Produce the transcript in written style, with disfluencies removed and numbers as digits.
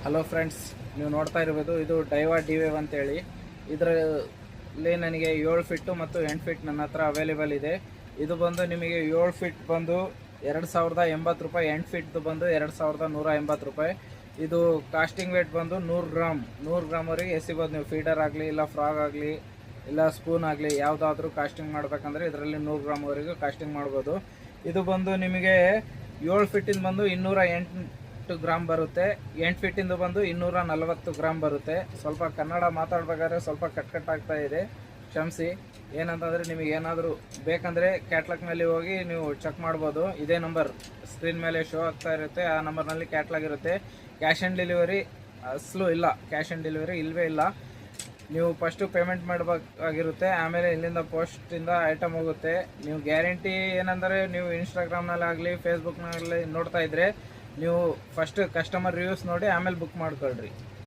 Hello friends, ನೀವು ನೋಡ್ತಾ ಇರ್ಬೋದು ಇದು ಡೈವಾ ಡಿ-ವೇವ್ ಅಂತೇಳಿ. ಇದರಲ್ಲಿ ನನಗೆ 7 ಫಿಟ್ಟು ಮತ್ತು 8 ಫಿಟ್ ನನ್ನ ಹತ್ರ ಅವೈಲೇಬಲ್ ಇದೆ. ಇದು ಬಂದು ನಿಮಗೆ 7 ಫಿಟ್ ಬಂದು 2080 ರೂಪಾಯಿ, 8 ಫಿಟ್ದು ಬಂದು 2180 ರೂಪಾಯಿ. ಇದು ಕಾಸ್ಟಿಂಗ್ ವೇಟ್ ಬಂದು 100 ಗ್ರಾಮ್ವರೆಗೆ ಎಸಿಬೋದು. ನೀವು ಫೀಡರ್ ಆಗಲಿ, ಇಲ್ಲ ಫ್ರಾಗ್ ಆಗಲಿ, ಇಲ್ಲ ಸ್ಪೂನ್ ಆಗಲಿ, ಯಾವುದಾದ್ರೂ ಕಾಸ್ಟಿಂಗ್ ಮಾಡಬೇಕಂದ್ರೆ ಇದರಲ್ಲಿ 100 ಗ್ರಾಮ್ವರೆಗೂ ಕಾಸ್ಟಿಂಗ್ ಮಾಡ್ಬೋದು. ಇದು ಬಂದು ನಿಮಗೆ 7 ಫಿಟ್ಟಿಂದ ಬಂದು 208 ಗ್ರಾಮ್ ಬರುತ್ತೆ, 8 ಫೀಟಿಂದು ಬಂದು 240 ಗ್ರಾಮ್ ಬರುತ್ತೆ. ಸ್ವಲ್ಪ ಕನ್ನಡ ಮಾತಾಡಬೇಕಾದ್ರೆ ಸ್ವಲ್ಪ ಕಟ್ ಆಗ್ತಾ ಇದೆ, ಕ್ಷಮಿಸಿ. ಏನಂತಂದರೆ ನಿಮಗೆ ಏನಾದರೂ ಬೇಕಂದರೆ ಕ್ಯಾಟ್ಲಾಗ್ನಲ್ಲಿ ಹೋಗಿ ನೀವು ಚೆಕ್ ಮಾಡ್ಬೋದು. ಇದೇ ನಂಬರ್ ಸ್ಕ್ರೀನ್ ಮೇಲೆ ಶೋ ಆಗ್ತಾ ಇರುತ್ತೆ, ಆ ನಂಬರ್ನಲ್ಲಿ ಕ್ಯಾಟ್ಲಾಗ್ ಇರುತ್ತೆ. ಕ್ಯಾಶ್ ಆನ್ ಡೆಲಿವರಿ ಅಸಲು ಇಲ್ಲ, ಕ್ಯಾಶ್ ಆನ್ ಡೆಲಿವರಿ ಇಲ್ಲವೇ ಇಲ್ಲ. ನೀವು ಫಸ್ಟು ಪೇಮೆಂಟ್ ಮಾಡಬೇಕಾಗಿರುತ್ತೆ, ಆಮೇಲೆ ಇಲ್ಲಿಂದ ಪೋಸ್ಟಿಂದ ಐಟಮ್ ಹೋಗುತ್ತೆ. ನೀವು ಗ್ಯಾರಂಟಿ ಏನಂದರೆ, ನೀವು ಇನ್ಸ್ಟಾಗ್ರಾಮ್ನಲ್ಲಾಗಲಿ ಫೇಸ್ಬುಕ್ನಲ್ಲಿ ನೋಡ್ತಾ ಇದ್ದರೆ ನೀವು ಫಸ್ಟ್ ಕಸ್ಟಮರ್ ರಿವ್ಯೂಸ್ ನೋಡಿ ಆಮೇಲೆ ಬುಕ್ ಮಾಡ್ಕೊಳ್ರಿ.